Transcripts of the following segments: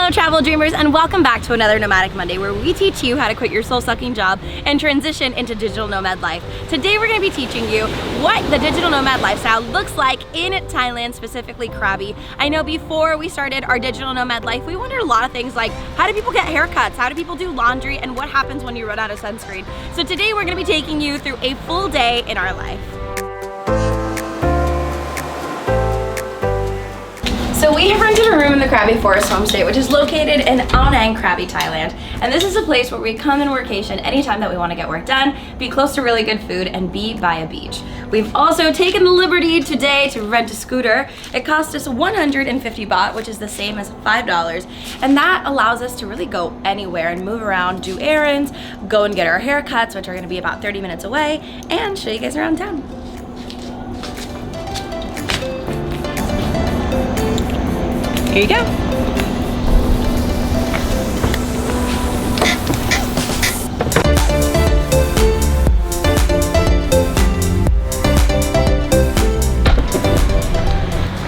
Hello travel dreamers, and welcome back to another Nomadic Monday, where we teach you how to quit your soul-sucking job and transition into digital nomad life. Today we're going to be teaching you what the digital nomad lifestyle looks like in Thailand, specifically Krabi. I know before we started our digital nomad life, we wondered a lot of things like how do people get haircuts, how do people do laundry, and what happens when you run out of sunscreen. So today we're going to be taking you through a full day in our life. So we have rented a room in the Krabi Forest Homestay, which is located in Anang, Krabi, Thailand. And this is a place where we come in workation anytime that we want to get work done, be close to really good food, and be by a beach. We've also taken the liberty today to rent a scooter. It cost us 150 baht, which is the same as $5. And that allows us to really go anywhere and move around, do errands, go and get our haircuts, which are going to be about 30 minutes away, and show you guys around town. Here you go.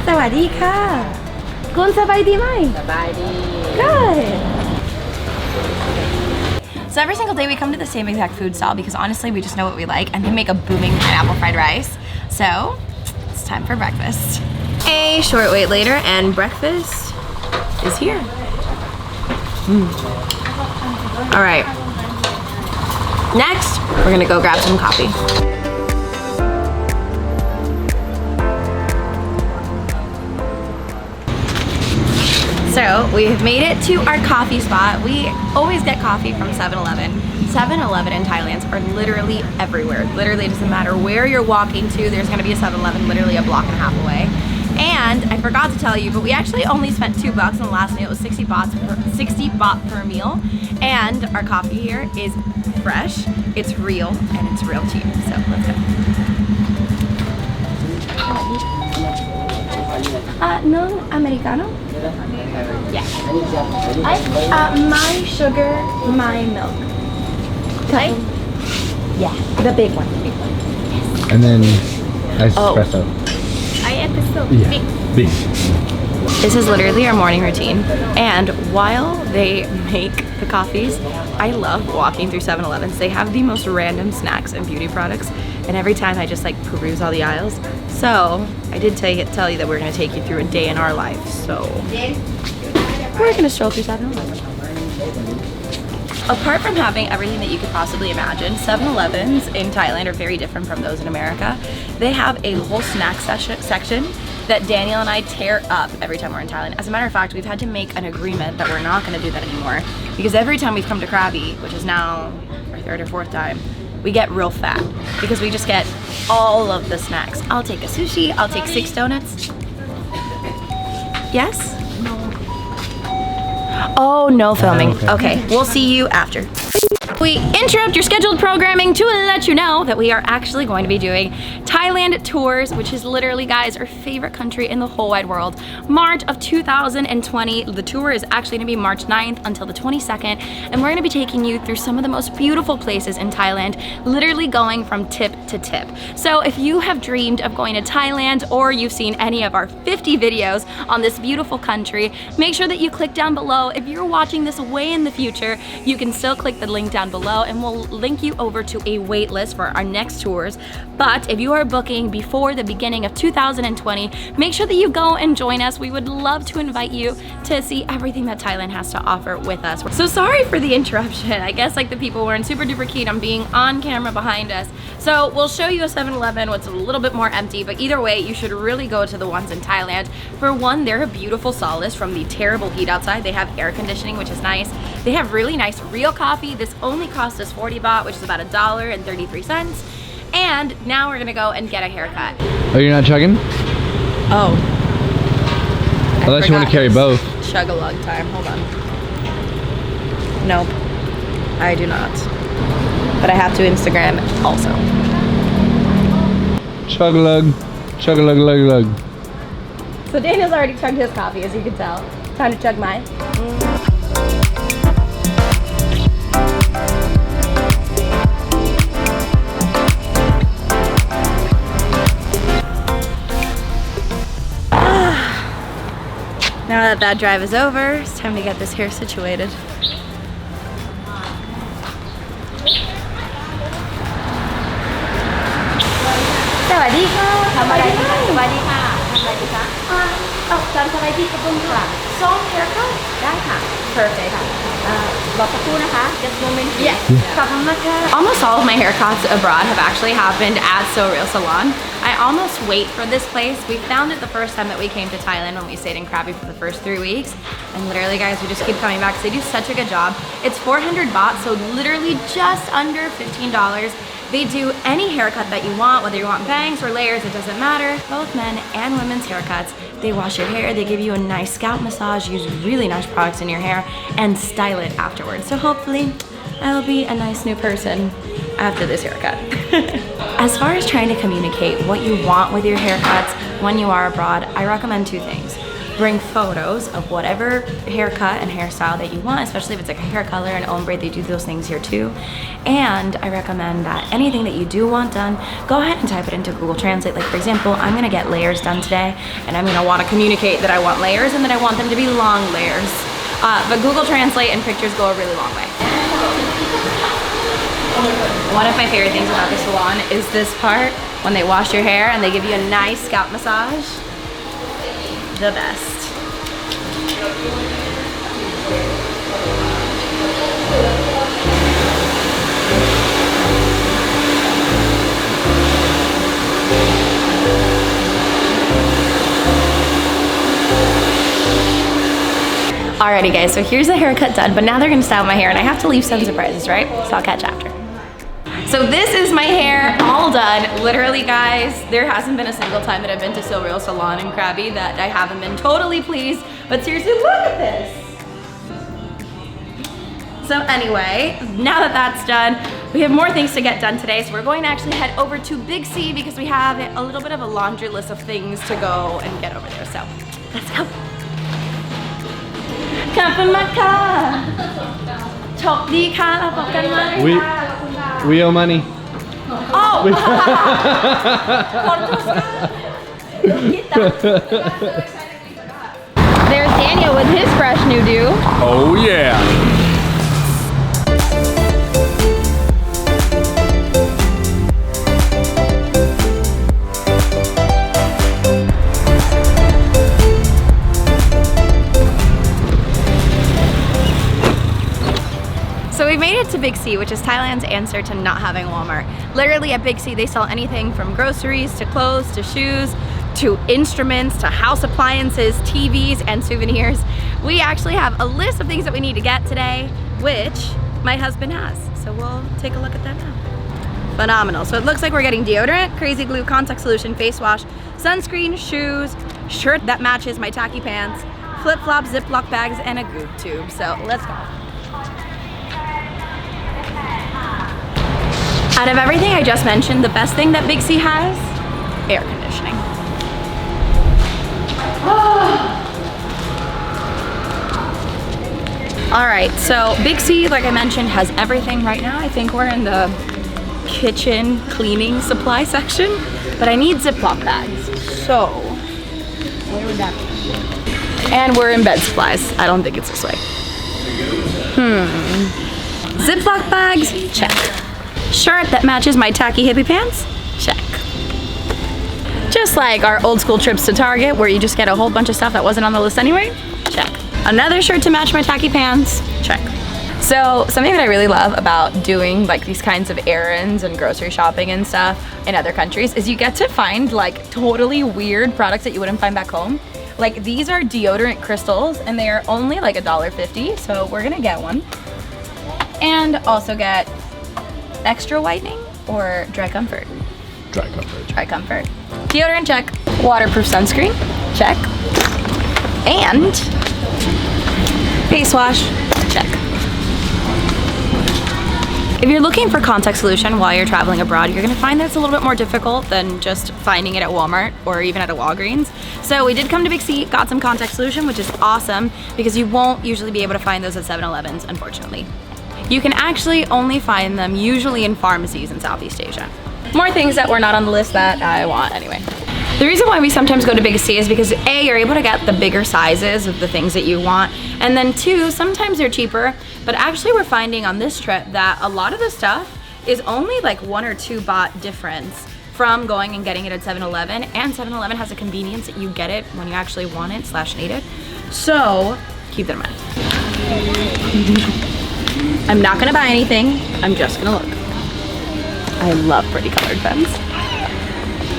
Sawadee ka. Kun sabay di mai? Sabay di. Good. So every single day we come to the same exact food stall because honestly we just know what we like, and they make a booming pineapple fried rice. So it's time for breakfast. A short wait later and breakfast is here. All right, next we're gonna go grab some coffee. So we have made it to our coffee spot. We always get coffee from 7-Eleven. 7-Eleven in Thailand are literally everywhere. Literally, it doesn't matter where you're walking to, there's gonna be a 7-Eleven literally a block and a half away. And I forgot to tell you, but we actually only spent $2 on the last meal. It was 60 baht per meal. And our coffee here is fresh, it's real, and it's real cheap. So let's go. No Americano? Yeah. My sugar, my milk. Okay? Yeah, the big one. Yes. And then ice espresso. Yeah. Big. This is literally our morning routine, and while they make the coffees, I love walking through 7-Elevens. They have the most random snacks and beauty products, and every time I just like peruse all the aisles. So I did tell you that we're going to take you through a day in our life, so we're going to stroll through 7-Elevens. Apart from having everything that you could possibly imagine, 7-Elevens in Thailand are very different from those in America. They have a whole snack section that Daniel and I tear up every time we're in Thailand. As a matter of fact, we've had to make an agreement that we're not going to do that anymore, because every time we've come to Krabi, which is now our third or fourth time, we get real fat because we just get all of the snacks. I'll take a sushi, I'll take 6 donuts. Yes? Oh, no filming. Okay, we'll see you after. We interrupt your scheduled programming to let you know that we are actually going to be doing Thailand tours, which is literally, guys, our favorite country in the whole wide world. March of 2020, the tour is actually going to be March 9th until the 22nd, and we're going to be taking you through some of the most beautiful places in Thailand, literally going from tip to tip. So if you have dreamed of going to Thailand, or you've seen any of our 50 videos on this beautiful country, make sure that you click down below. If you're watching this way in the future, you can still click the link down below, and we'll link you over to a wait list for our next tours. But if you are booking before the beginning of 2020, make sure that you go and join us. We would love to invite you to see everything that Thailand has to offer with us. So sorry for the interruption. I guess like the people weren't super duper keen on being on camera behind us. So we'll show you a 7-Eleven, what's a little bit more empty, but either way, you should really go to the ones in Thailand. For one, they're a beautiful solace from the terrible heat outside. They have air conditioning, which is nice. They have really nice real coffee. This only cost us 40 baht, which is about $1.33. And now we're gonna go and get a haircut. Oh, you're not chugging? Oh. Unless you want to carry both. Chug-a-lug time, hold on. Nope, I do not. But I have to Instagram also. Chug-a-lug, chug-a-lug-lug-lug. So Daniel's already chugged his coffee, as you can tell. Time to chug mine. Now that that drive is over, it's time to get this hair situated. Soft haircut? ได้ค่ะ Perfect. Just one minute. Yes. Almost all of my haircuts abroad have actually happened at So Real Salon. I almost wait for this place. We found it the first time that we came to Thailand when we stayed in Krabi for the first 3 weeks. And literally guys, we just keep coming back because they do such a good job. It's 400 baht, so literally just under $15. They do any haircut that you want, whether you want bangs or layers, it doesn't matter. Both men and women's haircuts. They wash your hair, they give you a nice scalp massage, use really nice products in your hair, and style it afterwards. So hopefully, I'll be a nice new person after this haircut. As far as trying to communicate what you want with your haircuts when you are abroad, I recommend 2 things. Bring photos of whatever haircut and hairstyle that you want, especially if it's like a hair color and ombre, they do those things here too. And I recommend that anything that you do want done, go ahead and type it into Google Translate. Like for example, I'm gonna get layers done today, and I'm gonna wanna communicate that I want layers and that I want them to be long layers. But Google Translate and pictures go a really long way. One of my favorite things about the salon is this part, when they wash your hair and they give you a nice scalp massage. The best. Alrighty guys, so here's the haircut done, but now they're gonna style my hair and I have to leave some surprises, right? So I'll catch after. So this is my hair all done. Literally guys, there hasn't been a single time that I've been to So Real Salon in Krabi that I haven't been totally pleased. But seriously, look at this. So anyway, now that that's done, we have more things to get done today. So we're going to actually head over to Big C because we have a little bit of a laundry list of things to go and get over there. So let's go. We owe money. Oh! There's Daniel with his fresh new do. Oh yeah. So we made it to Big C, which is Thailand's answer to not having Walmart. Literally at Big C, they sell anything from groceries to clothes to shoes to instruments to house appliances, TVs, and souvenirs. We actually have a list of things that we need to get today, which my husband has. So we'll take a look at that now. Phenomenal. So it looks like we're getting deodorant, crazy glue, contact solution, face wash, sunscreen, shoes, shirt that matches my tacky pants, flip-flops, Ziploc bags, and a goop tube. So let's go. Out of everything I just mentioned, the best thing that Big C has, air conditioning. All right, so Big C, like I mentioned, has everything right now. I think we're in the kitchen cleaning supply section, but I need Ziploc bags. So, where would that be? And we're in bed supplies. I don't think it's this way. Ziploc bags, check. Shirt that matches my tacky hippie pants, check. Just like our old school trips to Target where you just get a whole bunch of stuff that wasn't on the list anyway, check. Another shirt to match my tacky pants, check. So something that I really love about doing like these kinds of errands and grocery shopping and stuff in other countries is you get to find like totally weird products that you wouldn't find back home. Like these are deodorant crystals and they are only like $1.50, so we're gonna get one. And also get extra whitening or dry comfort? Dry comfort. Dry comfort. Deodorant, check. Waterproof sunscreen, check. And face wash, check. If you're looking for contact solution while you're traveling abroad, you're gonna find that it's a little bit more difficult than just finding it at Walmart or even at a Walgreens. So we did come to Big C, got some contact solution, which is awesome because you won't usually be able to find those at 7-Elevens, unfortunately. You can actually only find them usually in pharmacies in Southeast Asia. More things that were not on the list that I want anyway. The reason why we sometimes go to Big C is because A, you're able to get the bigger sizes of the things that you want, and then two, sometimes they're cheaper, but actually we're finding on this trip that a lot of the stuff is only like 1 or 2 baht difference from going and getting it at 7-Eleven, and 7-Eleven has a convenience that you get it when you actually want it / need it. So keep that in mind. I'm not gonna buy anything, I'm just gonna look. I love pretty colored pens.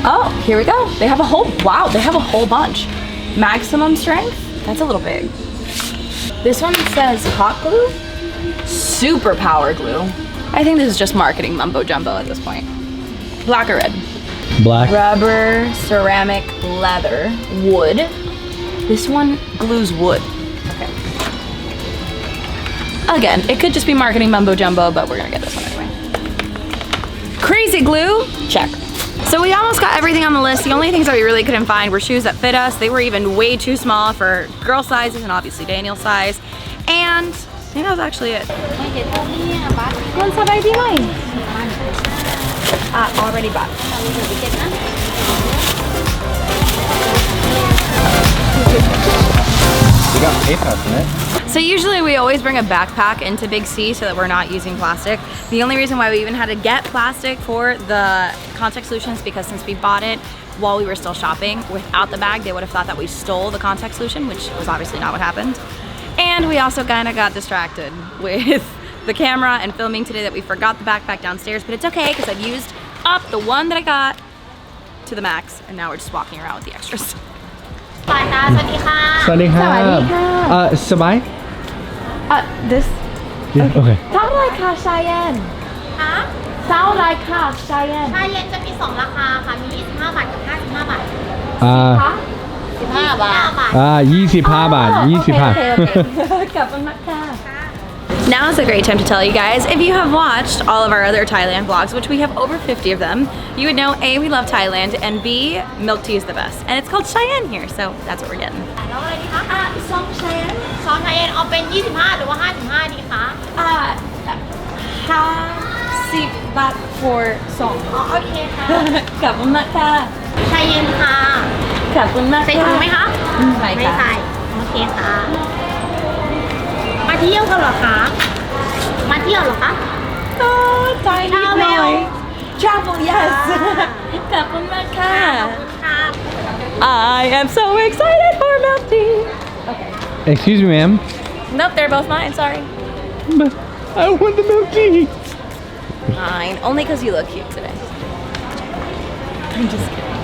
Oh, here we go. They have a whole, wow, they have a whole bunch. Maximum strength, that's a little big. This one says hot glue, super power glue. I think this is just marketing mumbo jumbo at this point. Black or red? Black. Rubber, ceramic, leather, wood. This one glues wood. Okay. Again, it could just be marketing mumbo jumbo, but we're gonna get this one anyway. Crazy glue, check. So we almost got everything on the list. The only things that we really couldn't find were shoes that fit us. They were even way too small for girl sizes and obviously Daniel's size. And I think that was actually it. Already bought. We got PayPal tonight. So usually we always bring a backpack into Big C so that we're not using plastic. The only reason why we even had to get plastic for the contact solutions because since we bought it while we were still shopping, without the bag, they would have thought that we stole the contact solution, which was obviously not what happened. And we also kind of got distracted with the camera and filming today that we forgot the backpack downstairs, but it's okay because I've used up the one that I got to the max, and now we're just walking around with the extras. สวัสดีครับสบาย This Yeah, okay. sound like Cheyenne. คะ Sound like Cheyenne. ชาเย็นจะมี 2 ราคาค่ะ มี 25 บาทกับ 55 บาท 25 บาท 25 baht 25 Now is a great time to tell you guys, if you have watched all of our other Thailand vlogs, which we have over 50 of them, you would know A, we love Thailand, and B, milk tea is the best. And it's called Cheyenne here, so that's what we're getting. แล้วอะไรดีคะซองชาเย็นซองชาเย็นเอาเป็น 25 หรือว่า 55 ดีคะ 50 baht for song. อ๋อโอเคค่ะ ขอบคุณมากค่ะ ชาเย็นค่ะ ขอบคุณมาก ใส่ถุงไหมคะ ใส่ ไม่ ค่ะ ใส่โอเคค่ะ มาเที่ยวกันเหรอคะ มาเที่ยวเหรอคะ Tiny Travel. boy. Travel, yes. ขอบคุณมากค่ะ ค่ะ I am so excited for milk tea. Excuse me, ma'am. Nope, they're both mine, sorry. But I want the milk tea. Fine, only because you look cute today. I'm just kidding.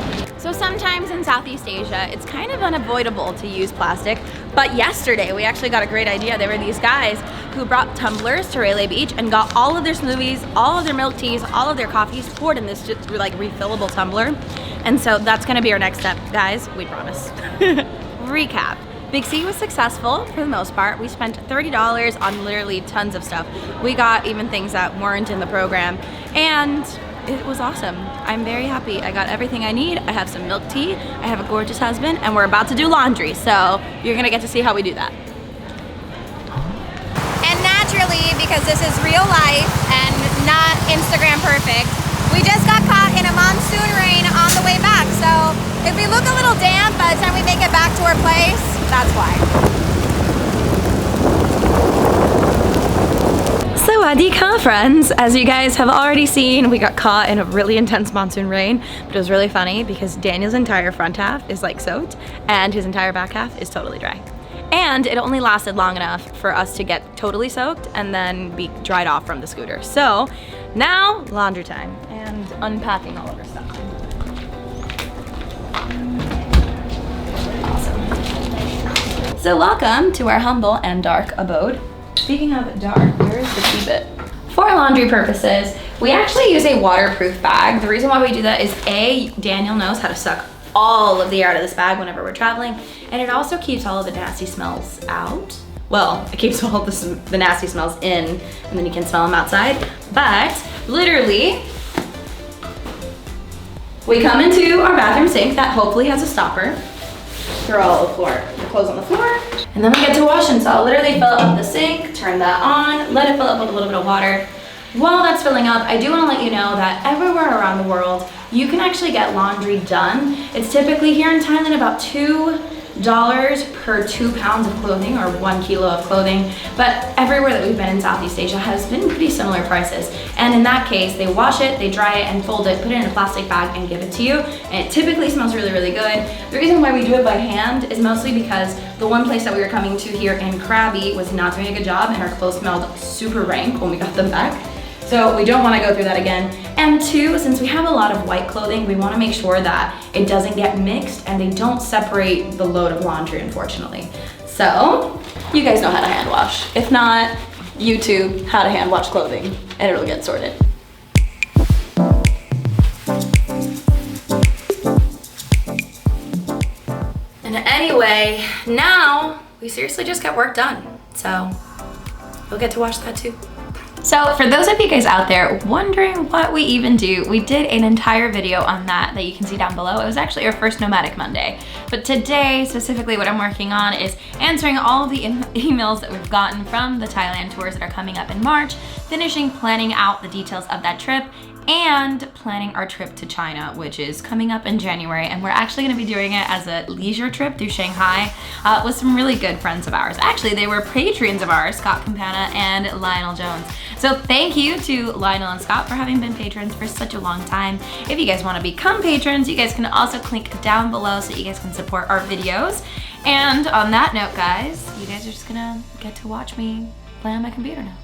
So sometimes in Southeast Asia, it's kind of unavoidable to use plastic, but yesterday we actually got a great idea. There were these guys who brought tumblers to Railay Beach and got all of their smoothies, all of their milk teas, all of their coffees poured in this just like refillable tumbler. And so that's gonna be our next step, guys, we promise. Recap. Big C was successful for the most part. We spent $30 on literally tons of stuff. We got even things that weren't in the program, and it was awesome. I'm very happy. I got everything I need. I have some milk tea, I have a gorgeous husband, and we're about to do laundry, so you're gonna get to see how we do that. And naturally, because this is real life and not Instagram perfect, we just got caught in a monsoon rain on the way back. So if we look a little damp by the time we make it back to our place, that's why. Sawadee-ka, friends. As you guys have already seen, we got caught in a really intense monsoon rain, but it was really funny because Daniel's entire front half is like soaked and his entire back half is totally dry. And it only lasted long enough for us to get totally soaked and then be dried off from the scooter. So now laundry time and unpacking all of our stuff. Awesome. So welcome to our humble and dark abode. Speaking of dark, where is the key bit? For laundry purposes, we actually use a waterproof bag. The reason why we do that is A, Daniel knows how to suck all of the air out of this bag whenever we're traveling, and it also keeps all of the nasty smells out. Well, it keeps all of the nasty smells in, and then you can smell them outside. But literally, we come into our bathroom sink that hopefully has a stopper. Throw all the clothes on the floor, and then we get to washing. So I'll literally fill up the sink, turn that on, let it fill up with a little bit of water, While that's filling up, I do want to let you know that everywhere around the world, you can actually get laundry done. It's typically here in Thailand about $2 per 2 pounds of clothing or 1 kilo of clothing, but everywhere that we've been in Southeast Asia has been pretty similar prices. And in that case, they wash it, they dry it and fold it, put it in a plastic bag and give it to you. And it typically smells really, really good. The reason why we do it by hand is mostly because the one place that we were coming to here in Krabi was not doing a good job and our clothes smelled super rank when we got them back. So we don't want to go through that again. And two, since we have a lot of white clothing, we want to make sure that it doesn't get mixed and they don't separate the load of laundry, unfortunately. So you guys know how to hand wash. If not, YouTube how to hand wash clothing and it'll get sorted. And anyway, now we seriously just got work done. So you'll get to watch that too. So for those of you guys out there wondering what we even do, we did an entire video on that you can see down below. It was actually our first Nomadic Monday. But today, specifically what I'm working on is answering all of the emails that we've gotten from the Thailand tours that are coming up in March, finishing planning out the details of that trip, and planning our trip to China, which is coming up in January. And we're actually gonna be doing it as a leisure trip through Shanghai with some really good friends of ours. Actually, they were patrons of ours, Scott Campana and Lionel Jones. So thank you to Lionel and Scott for having been patrons for such a long time. If you guys wanna become patrons, you guys can also click down below so you guys can support our videos. And on that note, guys, you guys are just gonna get to watch me play on my computer now.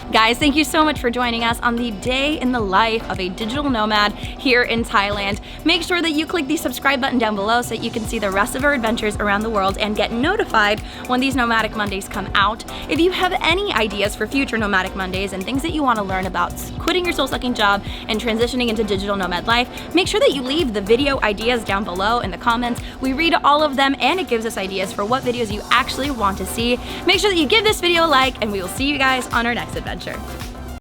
Guys, thank you so much for joining us on the day in the life of a digital nomad here in Thailand. Make sure that you click the subscribe button down below so that you can see the rest of our adventures around the world and get notified when these Nomadic Mondays come out. If you have any ideas for future Nomadic Mondays and things that you want to learn about quitting your soul-sucking job and transitioning into digital nomad life, make sure that you leave the video ideas down below in the comments. We read all of them and it gives us ideas for what videos you actually want to see. Make sure that you give this video a like and we will see you guys on our next adventure.